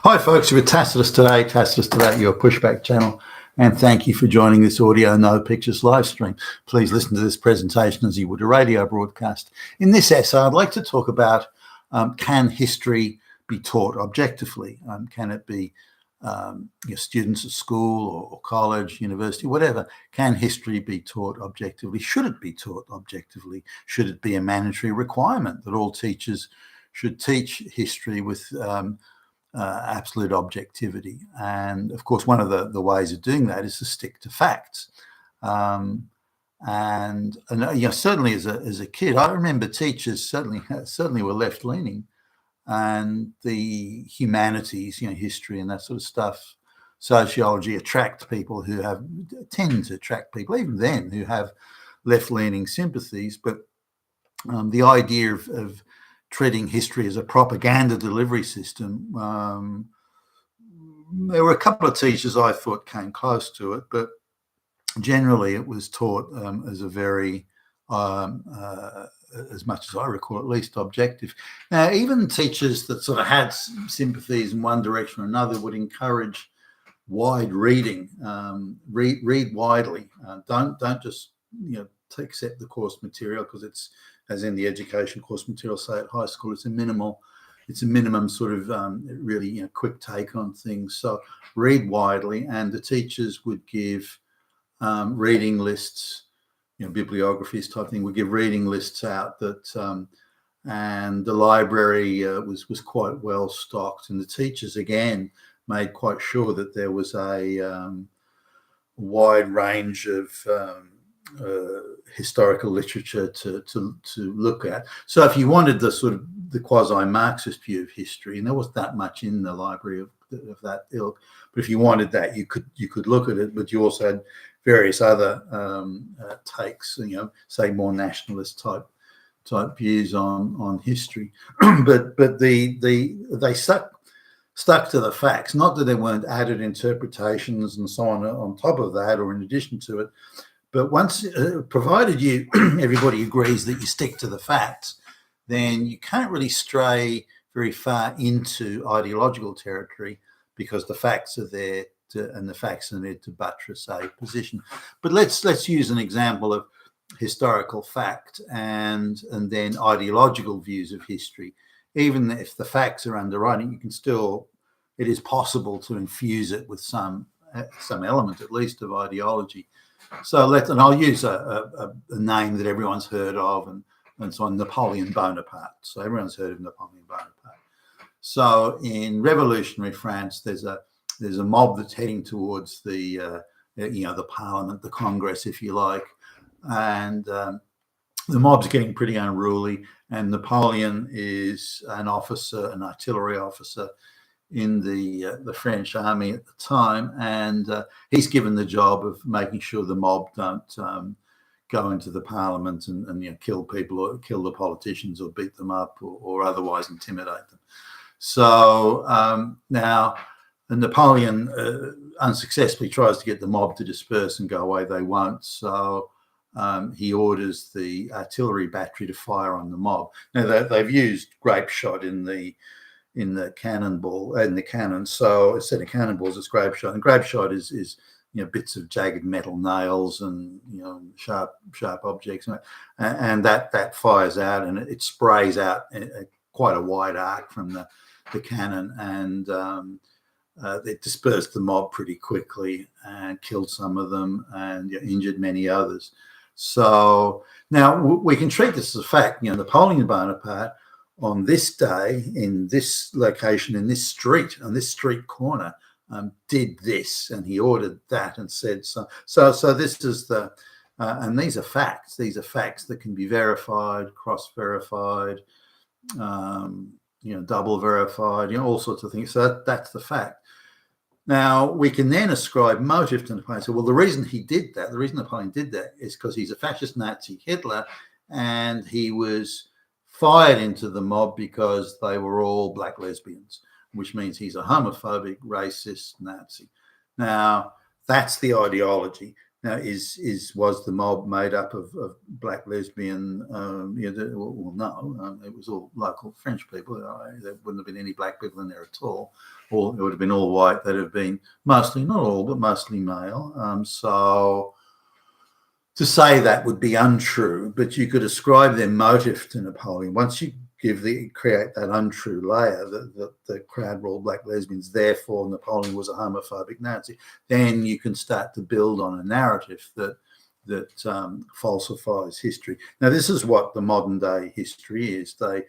Hi folks, you're with Tacitus Today, your pushback channel, and thank you for joining this audio no pictures live stream. Please listen to this presentation as you would a radio broadcast. In this essay, I'd like to talk about can history be taught objectively? Can it be your students at school or college, university, whatever? Can history be taught objectively? Should it be taught objectively? Should it be a mandatory requirement that all teachers should teach history with absolute objectivity? And of course, one of the ways of doing that is to stick to facts. And you know, certainly as a kid, I remember teachers certainly were left leaning, and the humanities, you know, history and that sort of stuff, sociology tend to attract people, even then, who have left leaning sympathies. But the idea of treating history as a propaganda delivery system, there were a couple of teachers I thought came close to it, but generally it was taught as a very, as much as I recall, at least objective. Now, even teachers that sort of had sympathies in one direction or another would encourage wide reading. Read widely. Don't just accept the course material because it's, as in the education course material, say at high school, it's a minimum sort of really quick take on things. So read widely, and the teachers would give reading lists, bibliographies type thing, would give reading lists out that, and the library was quite well stocked, and the teachers again made quite sure that there was a wide range of historical literature to look at. So if you wanted the sort of the quasi-Marxist view of history, and there wasn't that much in the library of that ilk, but if you wanted that, you could look at it. But you also had various other takes, say more nationalist type views on history. but they stuck to the facts. Not that there weren't added interpretations and so on top of that or in addition to it. But once, provided everybody agrees that you stick to the facts, then you can't really stray very far into ideological territory, because the facts are there and the facts are there to buttress a position. But let's use an example of historical fact and then ideological views of history. Even if the facts are underwriting, it is possible to infuse it with some element, at least, of ideology. So and I'll use a name that everyone's heard of, and so on, Napoleon Bonaparte. So everyone's heard of Napoleon Bonaparte. So in revolutionary France, there's a mob that's heading towards the parliament, the Congress, if you like, and the mob's getting pretty unruly. And Napoleon is an artillery officer in the French army at the time, and he's given the job of making sure the mob don't go into the parliament and kill people or kill the politicians or beat them up or otherwise intimidate them. So now Napoleon unsuccessfully tries to get the mob to disperse and go away. They won't. So he orders the artillery battery to fire on the mob. Now they've used grape shot in the cannon. So instead of cannonballs, it's grape shot. And grape shot is bits of jagged metal, nails, and sharp objects, and that fires out, and it sprays out quite a wide arc from the cannon, and it dispersed the mob pretty quickly and killed some of them and injured many others. So now we can treat this as a fact. Napoleon Bonaparte, on this day, in this location, in this street, on this street corner, did this, and he ordered that and said so. So this is and these are facts. These are facts that can be verified, cross-verified, double verified, all sorts of things. So that's the fact. Now we can then ascribe motive to Napoleon. So, well, the reason Napoleon did that is because he's a fascist Nazi Hitler, and he was fired into the mob because they were all black lesbians, which means he's a homophobic, racist Nazi. Now, that's the ideology. Now, was the mob made up of black lesbian? Well, no, it was all local French people. There wouldn't have been any black people in there at all. Or it would have been all white. That have been mostly, not all, but mostly male. So to say that would be untrue, but you could ascribe their motive to Napoleon. Once you create that untrue layer that the crowd were all black lesbians, therefore Napoleon was a homophobic Nazi, then you can start to build on a narrative that falsifies history. Now, this is what the modern day history is. They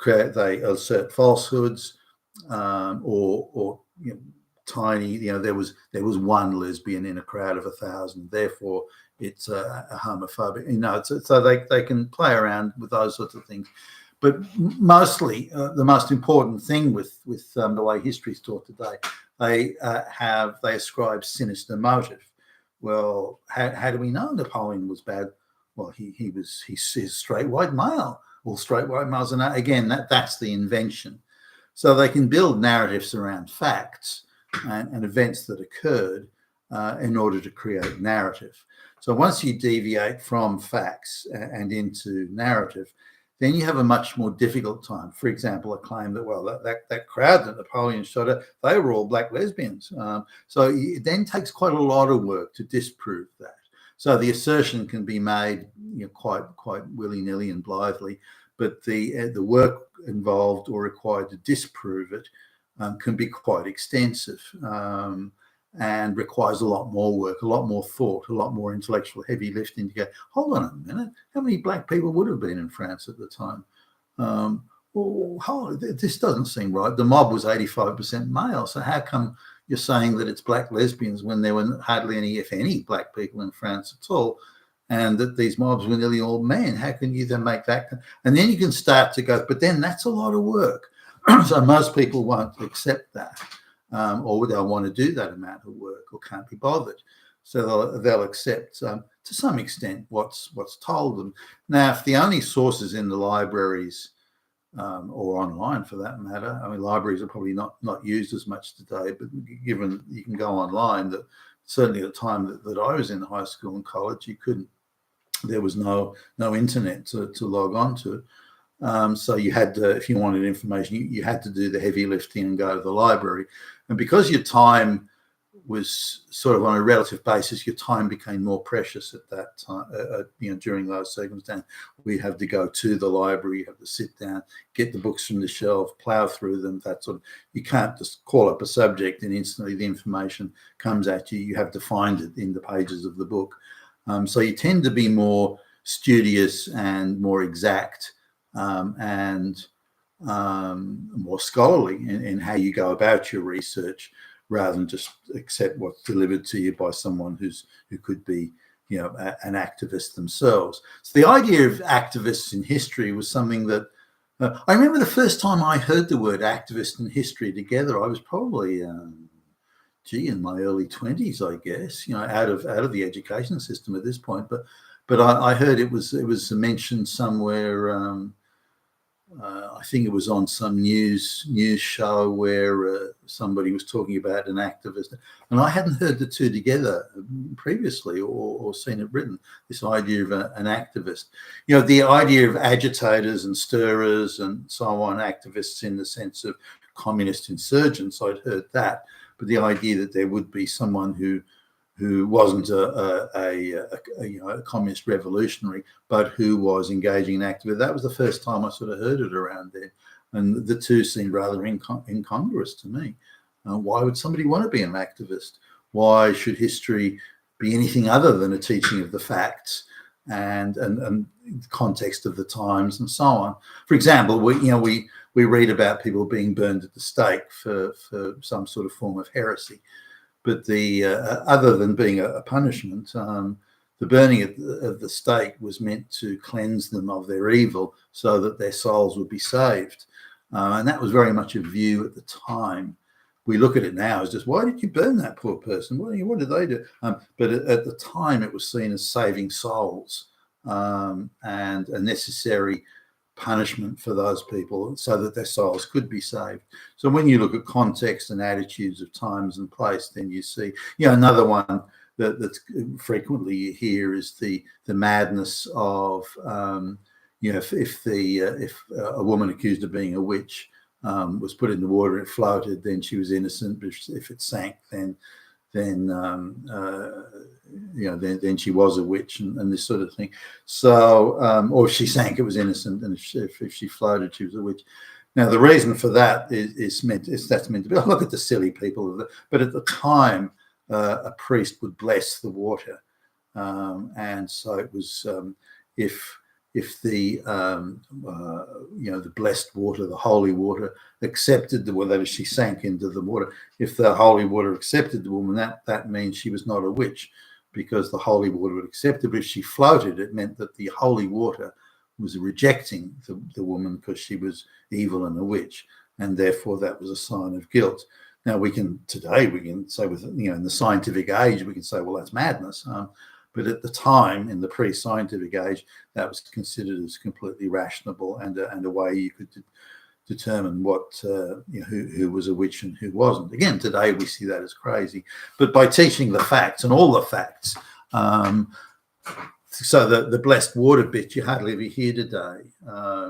assert falsehoods, or tiny. There was one lesbian in a crowd of 1,000, therefore it's a homophobic. So they can play around with those sorts of things. But mostly, the most important thing with the way history is taught today, they ascribe sinister motive. Well, how do we know Napoleon was bad? Well, he's a straight white male. All straight white males, and again, that's the invention. So they can build narratives around facts and events that occurred in order to create narrative. So once you deviate from facts and into narrative, then you have a much more difficult time. For example, a claim that, that crowd that Napoleon shot at, they were all black lesbians. So it then takes quite a lot of work to disprove that. So the assertion can be made quite willy-nilly and blithely, but the work involved or required to disprove it can be quite extensive, and requires a lot more work, a lot more thought, a lot more intellectual heavy lifting to go, hold on a minute, how many black people would have been in France at the time? This doesn't seem right. The mob was 85% male, so how come you're saying that it's black lesbians when there were hardly any, if any, black people in France at all, and that these mobs were nearly all men? How can you then make that? And then you can start to go, but then that's a lot of work. So most people won't accept that. Or they'll want to do that amount of work, or can't be bothered. So they'll accept, to some extent, what's told them. Now, if the only sources in the libraries, or online for that matter, I mean, libraries are probably not used as much today, but given you can go online, that certainly at the time that I was in high school and college, you couldn't. There was no internet to log on to. So you had to, if you wanted information, you had to do the heavy lifting and go to the library. And because your time was sort of on a relative basis, your time became more precious at that time, during those circumstances. We have to go to the library, you have to sit down, get the books from the shelf, plow through them, that sort of, you can't just call up a subject and instantly the information comes at you. You have to find it in the pages of the book. So you tend to be more studious and more exact, and more scholarly in how you go about your research, rather than just accept what's delivered to you by someone who could be, an activist themselves. So the idea of activists in history was something that I remember the first time I heard the word activist and history together. I was probably in my early 20s, I guess, out of the education system at this point. But I heard it was mentioned somewhere. I think it was on some news show where somebody was talking about an activist, and I hadn't heard the two together previously or seen it written. This idea of an activist, the idea of agitators and stirrers and so on, activists in the sense of communist insurgents. I'd heard that, but the idea that there would be someone who wasn't a communist revolutionary, but who was engaging in activism. That was the first time I sort of heard it around there. And the two seemed rather incongruous to me. Why would somebody want to be an activist? Why should history be anything other than a teaching of the facts and the context of the times and so on? For example, we read about people being burned at the stake for some sort of form of heresy. But the other than being a punishment, the burning of the stake was meant to cleanse them of their evil so that their souls would be saved. And that was very much a view at the time. We look at it now as just, why did you burn that poor person? What did they do? But at the time, it was seen as saving souls and a necessary punishment for those people so that their souls could be saved. So when you look at context and attitudes of times and place, then you see, another one that's frequently you hear is the madness of if a woman accused of being a witch was put in the water and it floated, then she was innocent. But if it sank, then then she was a witch, and this sort of thing. So, or if she sank, it was innocent, and if she floated, she was a witch. Now, the reason for that that's meant to be, oh, look at the silly people. But at the time, a priest would bless the water, and so it was if the the blessed water, the holy water, accepted the water, that is, she sank into the water. If the holy water accepted the woman, that means she was not a witch, because the holy water would accept it. But if she floated, it meant that the holy water was rejecting the woman because she was evil and a witch, and therefore that was a sign of guilt. Now today we can say, with in the scientific age, we can say, well, that's madness. But at the time, in the pre-scientific age, that was considered as completely rational and a way you could determine what who was a witch and who wasn't. Again, today we see that as crazy. But by teaching the facts and all the facts, so the blessed water bit you hardly ever hear today.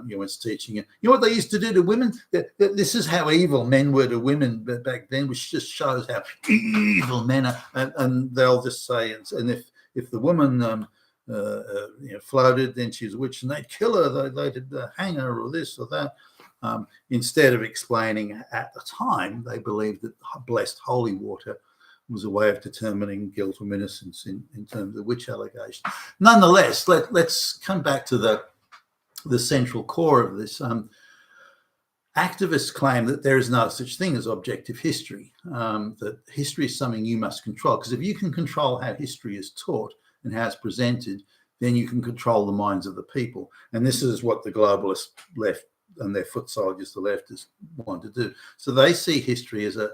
It's teaching you. You know what they used to do to women? This is how evil men were to women back then, which just shows how evil men are. And they'll just say, and if the woman floated, then she's a witch, and they'd kill her. They'd hang her, or this or that. Instead of explaining, at the time, they believed that blessed holy water was a way of determining guilt or innocence in terms of witch allegation. Nonetheless, let's come back to the central core of this. Activists claim that there is no such thing as objective history, that history is something you must control, because if you can control how history is taught and how it's presented, then you can control the minds of the people. And this is what the globalist left and their foot soldiers, the leftists, want to do. So they see history as a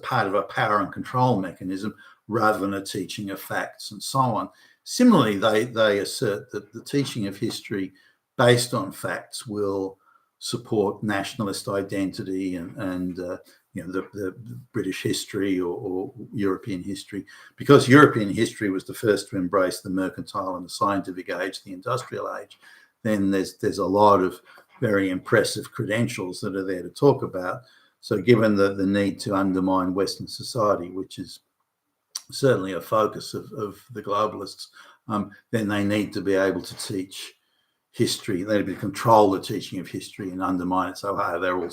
part of a power and control mechanism rather than a teaching of facts and so on. Similarly, they assert that the teaching of history based on facts will support nationalist identity and the British history or European history, because European history was the first to embrace the mercantile and the scientific age, the industrial age. Then there's a lot of very impressive credentials that are there to talk about. So given the need to undermine Western society, which is certainly a focus of the globalists, then they need to be able to teach history. They need to control the teaching of history and undermine it. So they're all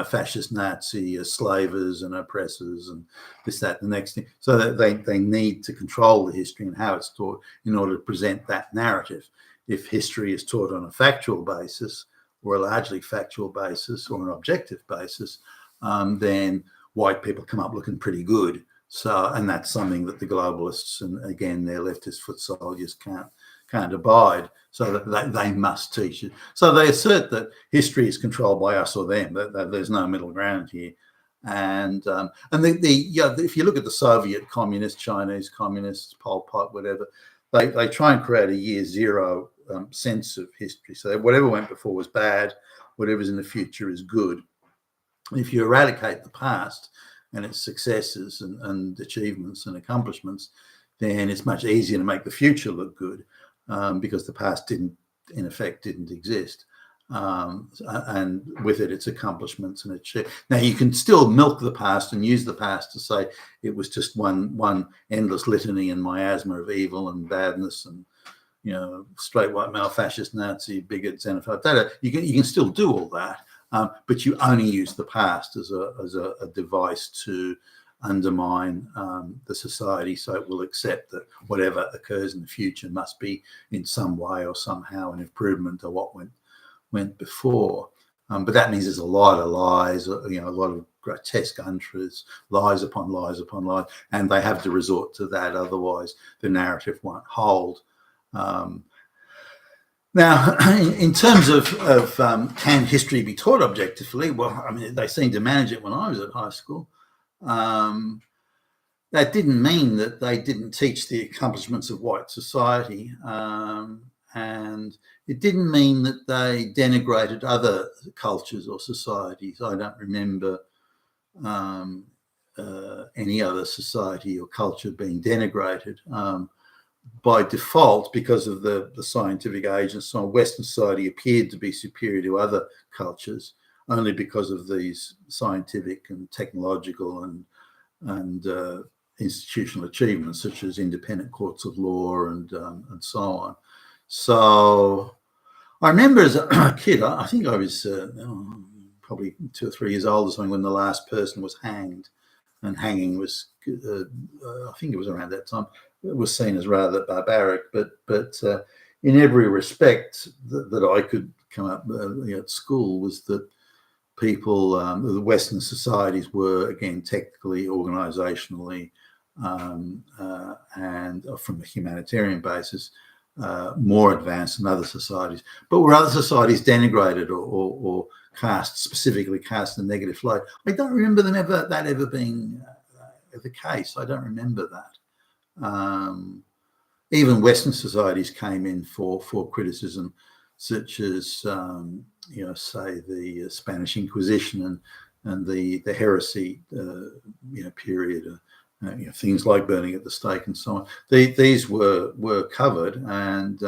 fascist, Nazi, slavers and oppressors and this, that, and the next thing. So that they need to control the history and how it's taught in order to present that narrative. If history is taught on a factual basis, or a largely factual basis, or an objective basis, then white people come up looking pretty good. So, and that's something that the globalists and again their leftist foot soldiers can't abide. So that they must teach it. So they assert that history is controlled by us or them. That there's no middle ground here. And if you look at the Soviet communists, Chinese communists, Pol Pot, whatever, they try and create a year zero sense of history. So whatever went before was bad, whatever's in the future is good. And if you eradicate the past and its successes and achievements and accomplishments, then it's much easier to make the future look good, because the past didn't exist. And with it, its accomplishments and its. Now you can still milk the past and use the past to say it was just one endless litany and miasma of evil and badness and straight white male, fascist, Nazi, bigot, xenophobe, data. You can still do all that, but you only use the past as a device to undermine the society, so it will accept that whatever occurs in the future must be in some way or somehow an improvement of what went before. But that means there's a lot of lies, a lot of grotesque untruths, lies upon lies upon lies, and they have to resort to that, otherwise the narrative won't hold. Now, in terms of can history be taught objectively? Well, I mean, they seemed to manage it when I was at high school. That didn't mean that they didn't teach the accomplishments of white society, and it didn't mean that they denigrated other cultures or societies. I don't remember any other society or culture being denigrated. By default, because of the scientific age and so on, Western society appeared to be superior to other cultures only because of these scientific and technological and institutional achievements, such as independent courts of law and so on. So I remember as a kid, I think I was probably 2 or 3 years old or something when the last person was hanged, and hanging was, I think it was around that time, it was seen as rather barbaric, but in every respect that I could come up at school was that people, the Western societies were, again, technically, organisationally, and from a humanitarian basis, more advanced than other societies. But were other societies denigrated or cast, specifically cast in a negative light? I don't remember that ever being the case. I don't remember that. Even Western societies came in for criticism, such as say the Spanish Inquisition and the heresy period. Things like burning at the stake and so on. These were covered, and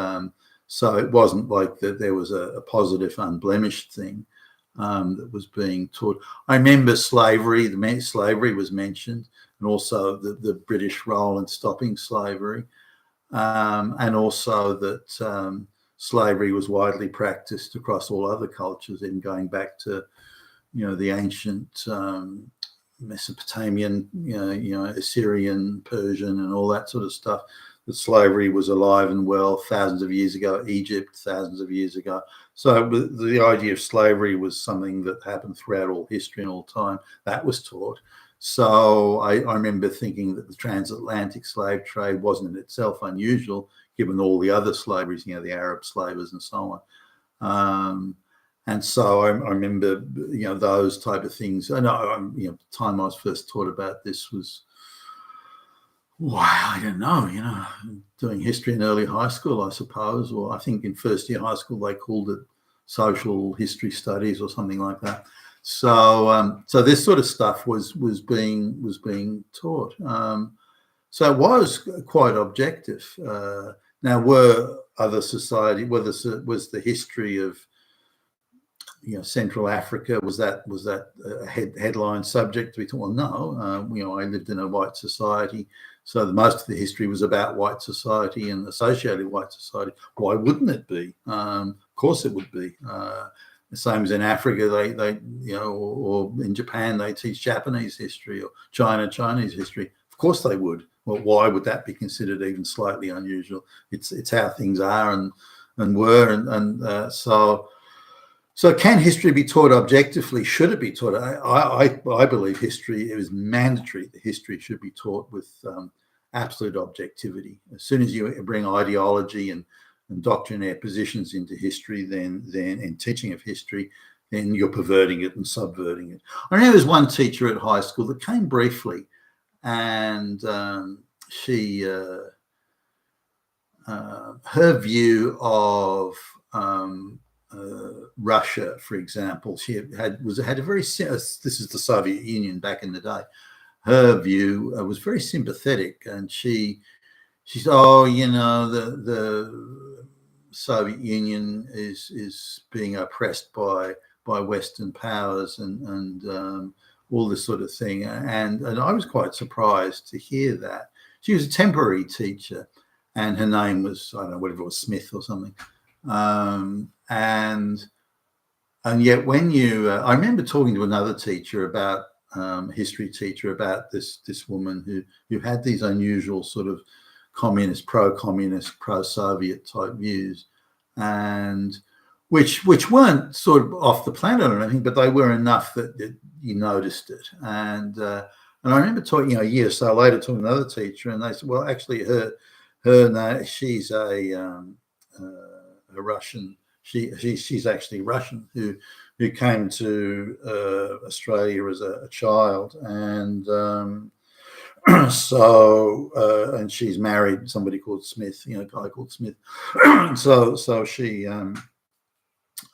so it wasn't like that there was a positive, unblemished thing that was being taught. I remember slavery. Slavery was mentioned, and also the British role in stopping slavery, and also that slavery was widely practiced across all other cultures, even going back to the ancient Mesopotamian, Assyrian, Persian, and all that sort of stuff. That slavery was alive and well thousands of years ago. Egypt, thousands of years ago. So the idea of slavery was something that happened throughout all history and all time. That was taught. So I remember thinking that the transatlantic slave trade wasn't in itself unusual, given all the other slaveries, the Arab slavers and so on. And so I remember, those type of things. I know, the time I was first taught about this was, I don't know, doing history in early high school, I suppose, or I think in first year high school they called it social history studies or something like that. So this sort of stuff was being taught. So it was quite objective. Now, was the history of Central Africa, was that a headline subject to be taught? Well, no. I lived in a white society, so most of the history was about white society and associated white society. Why wouldn't it be? Of course it would be. The same as in Africa, they or in Japan they teach Japanese history, or Chinese history. Of course they would. Well, why would that be considered even slightly unusual? It's how things are and were, and so can history be taught objectively? Should it be taught? I believe history, it is mandatory that history should be taught with absolute objectivity. As soon as you bring ideology and doctrinaire positions into history, then in teaching of history, then you're perverting it and subverting it. I remember there was one teacher at high school that came briefly, and she her view of Russia, for example, she had a very, this is the Soviet Union back in the day. Her view was very sympathetic, and she said, the Soviet Union is being oppressed by Western powers and all this sort of thing. And I was quite surprised to hear that. She was a temporary teacher, and her name was, I don't know, whatever it was, Smith or something. And yet when I remember talking to another teacher about, history teacher, about this woman who had these unusual sort of communist, pro-communist, pro-Soviet type views, and which weren't sort of off the planet or anything, but they were enough that you noticed it. And I remember talking, a year or so later, talking to another teacher, and they said, well, actually, she's a Russian. She's actually Russian who came to Australia as a child, and and she's married somebody called Smith, a guy called Smith. so she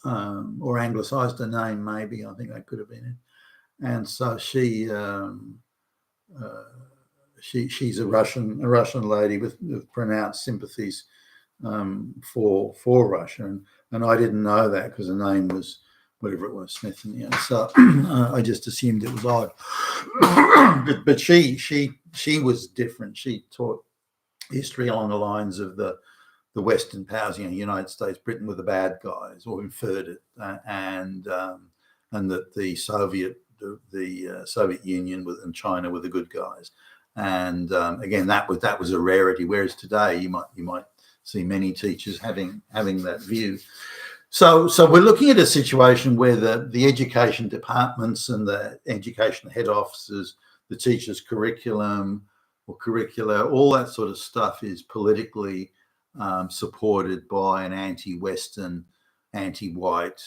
or anglicised her name, maybe. I think that could have been it. And so she she's a Russian lady with pronounced sympathies for Russia, and I didn't know that because the name was whatever it was, Smith, and so I just assumed it was odd. but she was different. She taught history along the lines of the Western powers, United States, Britain were the bad guys, or inferred it, and that the Soviet Union and China were the good guys. And again, that was a rarity. Whereas today, you might see many teachers having that view. So we're looking at a situation where the education departments and the education head offices, the teachers' curriculum or curricula, all that sort of stuff is politically supported by an anti-Western, anti-white,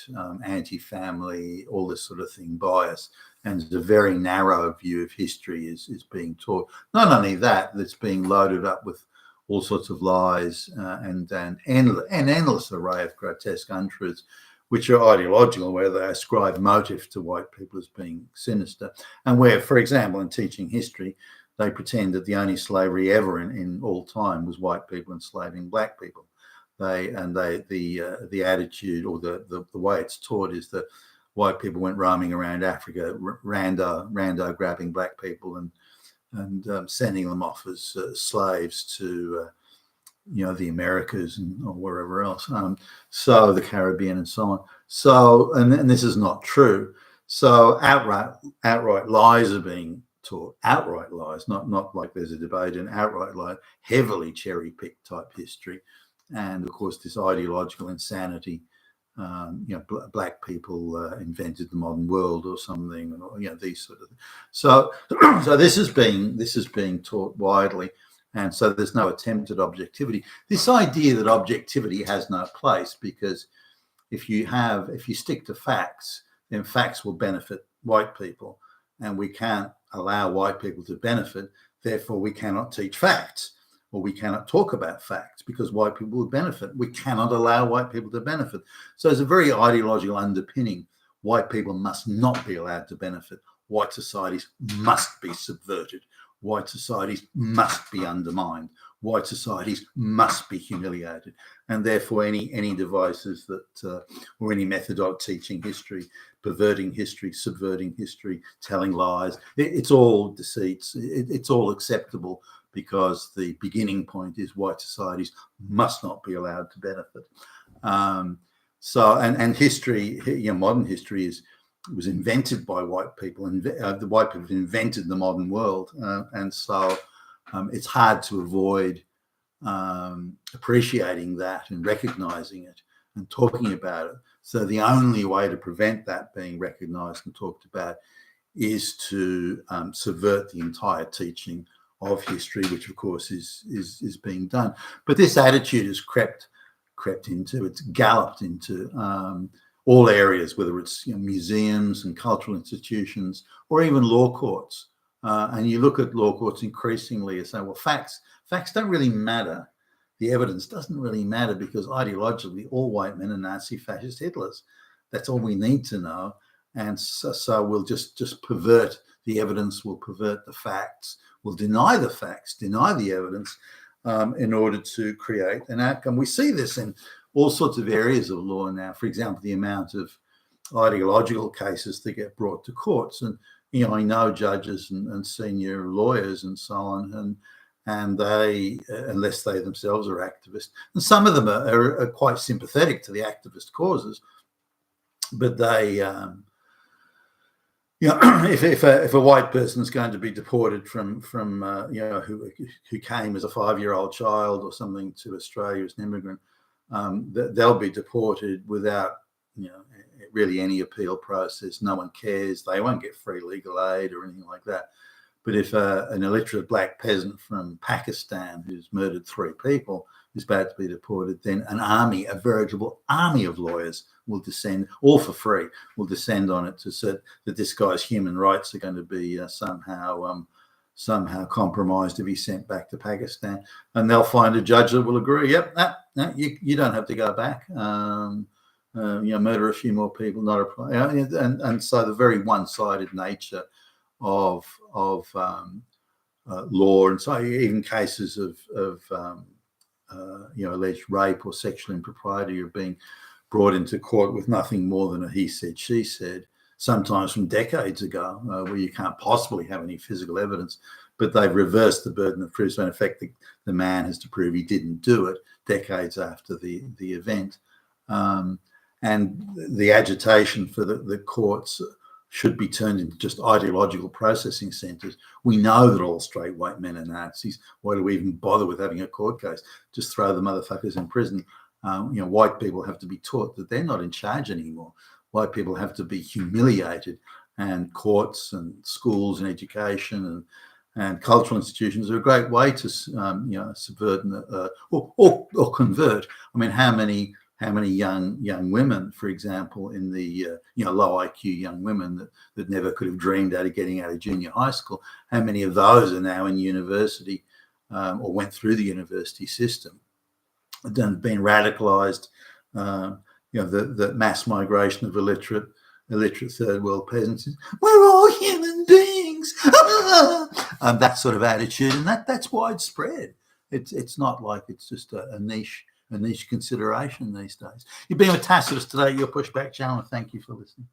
anti-family, all this sort of thing bias. And a very narrow view of history is being taught. Not only that, it's being loaded up with all sorts of lies and an endless array of grotesque untruths, which are ideological, where they ascribe motive to white people as being sinister. And where, for example, in teaching history, they pretend that the only slavery ever in all time was white people enslaving black people. The attitude, or the way it's taught, is that white people went roaming around Africa, rando grabbing black people and sending them off as slaves to the Americas or wherever else, so the Caribbean and so on. So and this is not true. So outright lies are being taught. Outright lies, not like there's a debate, and outright lies, heavily cherry-picked type history, and of course this ideological insanity. Black people invented the modern world or something, or these sort of things. So this is being taught widely, and so there's no attempt at objectivity. This idea that objectivity has no place, because if you stick to facts, then facts will benefit white people, and we can't allow white people to benefit. Therefore, we cannot teach facts, or we cannot talk about facts, because white people will benefit. We cannot allow white people to benefit. So there's a very ideological underpinning. White people must not be allowed to benefit. White societies must be subverted. White societies must be undermined. White societies must be humiliated. And therefore, any devices that, or any method of teaching history, perverting history, subverting history, telling lies, it's all deceits. It's all acceptable, because the beginning point is white societies must not be allowed to benefit. And history, modern history was invented by white people, and the white people invented the modern world, and so it's hard to avoid appreciating that and recognizing it and talking about it. So the only way to prevent that being recognized and talked about is to subvert the entire teaching of history, which of course is being done. But this attitude has crept into, it's galloped into all areas, whether it's museums and cultural institutions, or even law courts. And you look at law courts increasingly and say, well, facts don't really matter. The evidence doesn't really matter, because ideologically all white men are Nazi, fascist, Hitlers. That's all we need to know. And so we'll just pervert the evidence, we'll pervert the facts, we'll deny the facts, deny the evidence, in order to create an outcome. We see this in all sorts of areas of law now. For example, the amount of ideological cases that get brought to courts. And, I know judges and senior lawyers and so on, and they, unless they themselves are activists, and some of them are quite sympathetic to the activist causes, but they, if a white person is going to be deported from who came as a 5-year-old child or something to Australia as an immigrant, they'll be deported without really any appeal process. No one cares. They won't get free legal aid or anything like that. But if an illiterate black peasant from Pakistan who's murdered 3 people is about to be deported, then a veritable army of lawyers will descend, all for free, will descend on it to say that this guy's human rights are going to be somehow compromised if he's sent back to Pakistan. And they'll find a judge that will agree, yep, you don't have to go back. Murder a few more people, not a problem. And so the very one-sided nature of law, and so even cases of alleged rape or sexual impropriety are being brought into court with nothing more than a he said, she said, sometimes from decades ago, where you can't possibly have any physical evidence, but they've reversed the burden of proof. So in effect, the man has to prove he didn't do it decades after the event. And the agitation for the courts should be turned into just ideological processing centres. We know that all straight white men are Nazis. Why do we even bother with having a court case? Just throw the motherfuckers in prison. White people have to be taught that they're not in charge anymore. White people have to be humiliated, and courts and schools and education and cultural institutions are a great way to subvert or convert. I mean, how many young women, for example, in the low IQ young women that never could have dreamed out of getting out of junior high school, how many of those are now in university or went through the university system, been radicalized, the mass migration of illiterate third world peasants. We're all human beings. That sort of attitude, and that's widespread. It's not like it's just a niche consideration these days. You've been with Tacitus today, your Pushback channel, and thank you for listening.